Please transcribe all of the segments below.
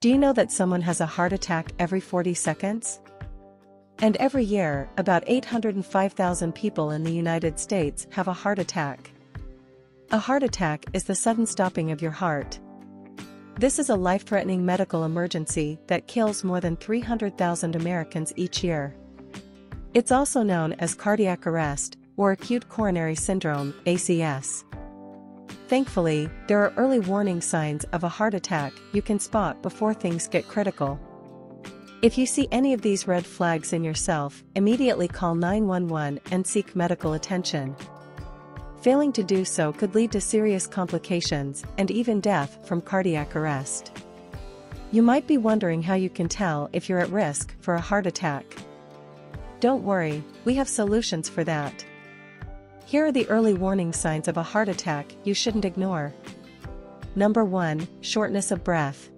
Do you know that someone has a heart attack every 40 seconds? And every year, about 805,000 people in the United States have a heart attack. A heart attack is the sudden stopping of your heart. This is a life-threatening medical emergency that kills more than 300,000 Americans each year. It's also known as cardiac arrest, or acute coronary syndrome, ACS. Thankfully, there are early warning signs of a heart attack you can spot before things get critical. If you see any of these red flags in yourself, immediately call 911 and seek medical attention. Failing to do so could lead to serious complications and even death from cardiac arrest. You might be wondering how you can tell if you're at risk for a heart attack. Don't worry, we have solutions for that. Here are the early warning signs of a heart attack you shouldn't ignore. Number 1, shortness of breath.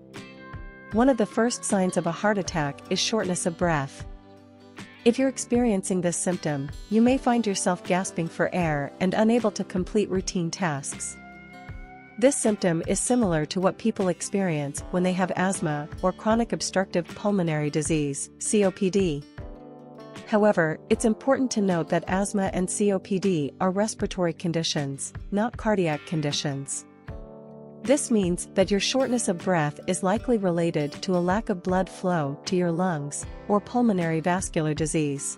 One of the first signs of a heart attack is shortness of breath. If you're experiencing this symptom, you may find yourself gasping for air and unable to complete routine tasks. This symptom is similar to what people experience when they have asthma or chronic obstructive pulmonary disease, COPD. However, it's important to note that asthma and COPD are respiratory conditions, not cardiac conditions. This means that your shortness of breath is likely related to a lack of blood flow to your lungs, or pulmonary vascular disease.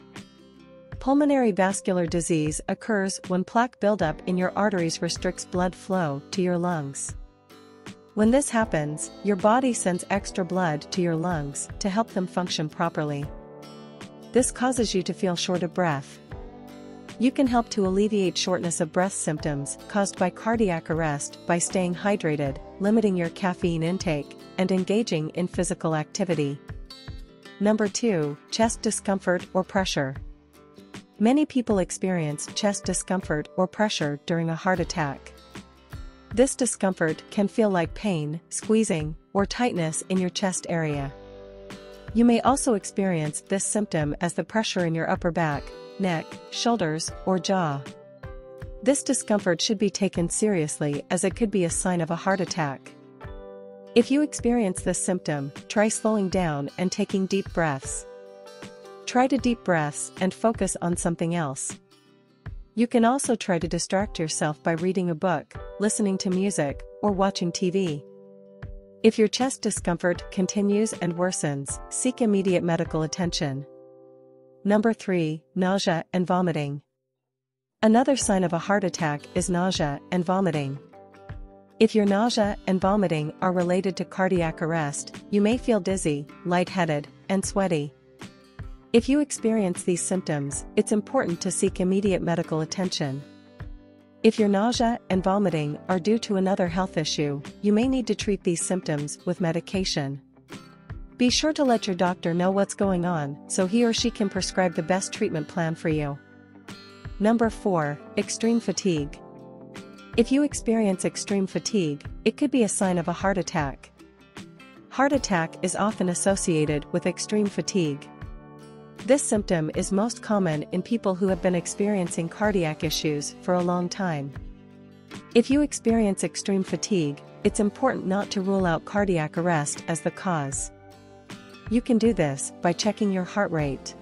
Pulmonary vascular disease occurs when plaque buildup in your arteries restricts blood flow to your lungs. When this happens, your body sends extra blood to your lungs to help them function properly. This causes you to feel short of breath. You can help to alleviate shortness of breath symptoms caused by cardiac arrest by staying hydrated, limiting your caffeine intake, and engaging in physical activity. Number 2, chest discomfort or pressure. Many people experience chest discomfort or pressure during a heart attack. This discomfort can feel like pain, squeezing, or tightness in your chest area. You may also experience this symptom as the pressure in your upper back, neck, shoulders, or jaw. This discomfort should be taken seriously as it could be a sign of a heart attack. If you experience this symptom, try slowing down and taking deep breaths. Try to deep breaths and focus on something else. You can also try to distract yourself by reading a book, listening to music, or watching TV. If your chest discomfort continues and worsens, seek immediate medical attention. Number 3, nausea and vomiting. Another sign of a heart attack is nausea and vomiting. If your nausea and vomiting are related to cardiac arrest, you may feel dizzy, lightheaded, and sweaty. If you experience these symptoms, it's important to seek immediate medical attention. If your nausea and vomiting are due to another health issue, you may need to treat these symptoms with medication. Be sure to let your doctor know what's going on so he or she can prescribe the best treatment plan for you. Number 4, extreme fatigue. If you experience extreme fatigue, it could be a sign of a heart attack. Heart attack is often associated with extreme fatigue. This symptom is most common in people who have been experiencing cardiac issues for a long time. If you experience extreme fatigue, it's important not to rule out cardiac arrest as the cause. You can do this by checking your heart rate.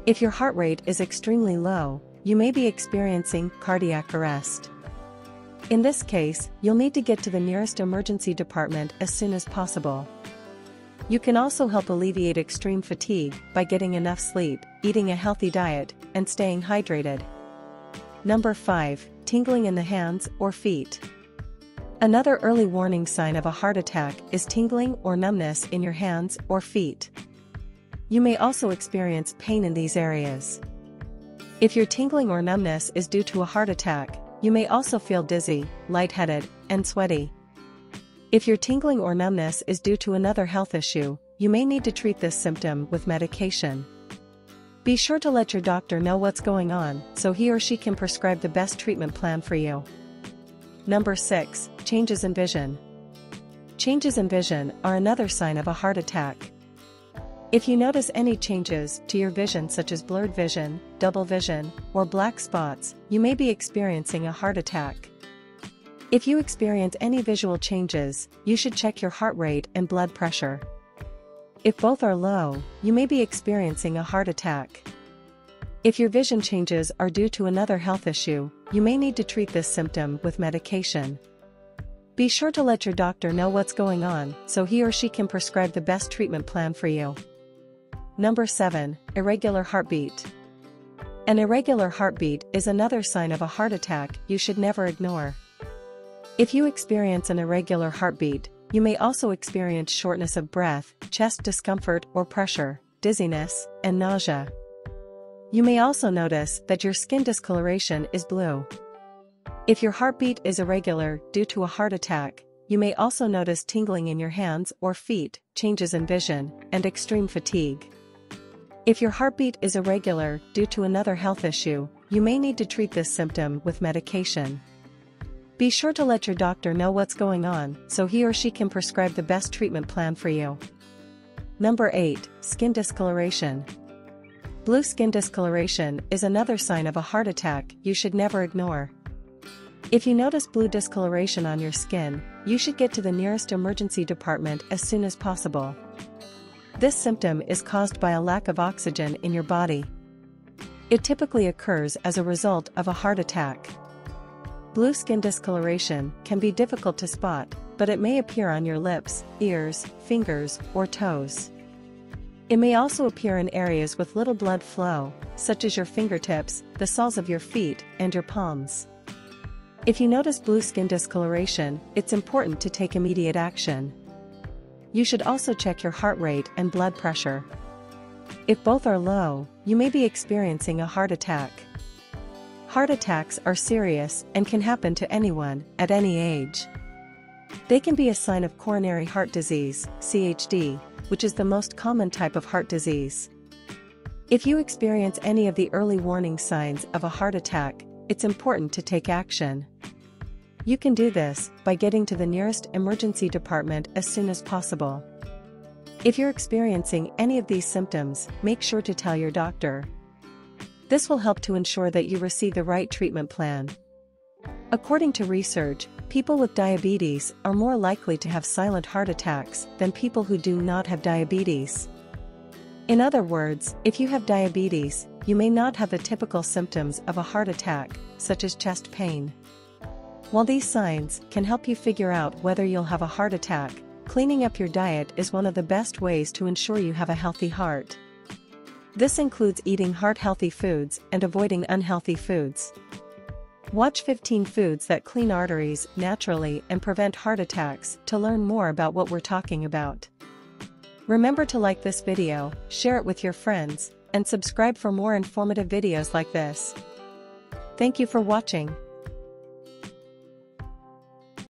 If your heart rate is extremely low, you may be experiencing cardiac arrest. In this case, you'll need to get to the nearest emergency department as soon as possible. You can also help alleviate extreme fatigue by getting enough sleep, eating a healthy diet, and staying hydrated. Number 5, tingling in the hands or feet. Another early warning sign of a heart attack is tingling or numbness in your hands or feet. You may also experience pain in these areas. If your tingling or numbness is due to a heart attack, you may also feel dizzy, lightheaded, and sweaty. If your tingling or numbness is due to another health issue, you may need to treat this symptom with medication. Be sure to let your doctor know what's going on so he or she can prescribe the best treatment plan for you. Number 6, changes in vision. Changes in vision are another sign of a heart attack. If you notice any changes to your vision such as blurred vision, double vision, or black spots, you may be experiencing a heart attack. If you experience any visual changes, you should check your heart rate and blood pressure. If both are low, you may be experiencing a heart attack. If your vision changes are due to another health issue, you may need to treat this symptom with medication. Be sure to let your doctor know what's going on so he or she can prescribe the best treatment plan for you. Number 7. Irregular heartbeat. An irregular heartbeat is another sign of a heart attack you should never ignore. If you experience an irregular heartbeat, you may also experience shortness of breath, chest discomfort or pressure, dizziness, and nausea. You may also notice that your skin discoloration is blue. If your heartbeat is irregular due to a heart attack, you may also notice tingling in your hands or feet, changes in vision, and extreme fatigue. If your heartbeat is irregular due to another health issue, you may need to treat this symptom with medication. Be sure to let your doctor know what's going on so he or she can prescribe the best treatment plan for you. Number 8. Skin discoloration. Blue skin discoloration is another sign of a heart attack you should never ignore. If you notice blue discoloration on your skin, you should get to the nearest emergency department as soon as possible. This symptom is caused by a lack of oxygen in your body. It typically occurs as a result of a heart attack. Blue skin discoloration can be difficult to spot, but it may appear on your lips, ears, fingers, or toes. It may also appear in areas with little blood flow, such as your fingertips, the soles of your feet, and your palms. If you notice blue skin discoloration, it's important to take immediate action. You should also check your heart rate and blood pressure. If both are low, you may be experiencing a heart attack. Heart attacks are serious and can happen to anyone, at any age. They can be a sign of coronary heart disease, CHD, which is the most common type of heart disease. If you experience any of the early warning signs of a heart attack, it's important to take action. You can do this by getting to the nearest emergency department as soon as possible. If you're experiencing any of these symptoms, make sure to tell your doctor. This will help to ensure that you receive the right treatment plan. According to research, people with diabetes are more likely to have silent heart attacks than people who do not have diabetes. In other words, if you have diabetes, you may not have the typical symptoms of a heart attack, such as chest pain. While these signs can help you figure out whether you'll have a heart attack, cleaning up your diet is one of the best ways to ensure you have a healthy heart. This includes eating heart-healthy foods and avoiding unhealthy foods. Watch 15 foods that clean arteries naturally and prevent heart attacks to learn more about what we're talking about. Remember to like this video, share it with your friends, and subscribe for more informative videos like this. Thank you for watching.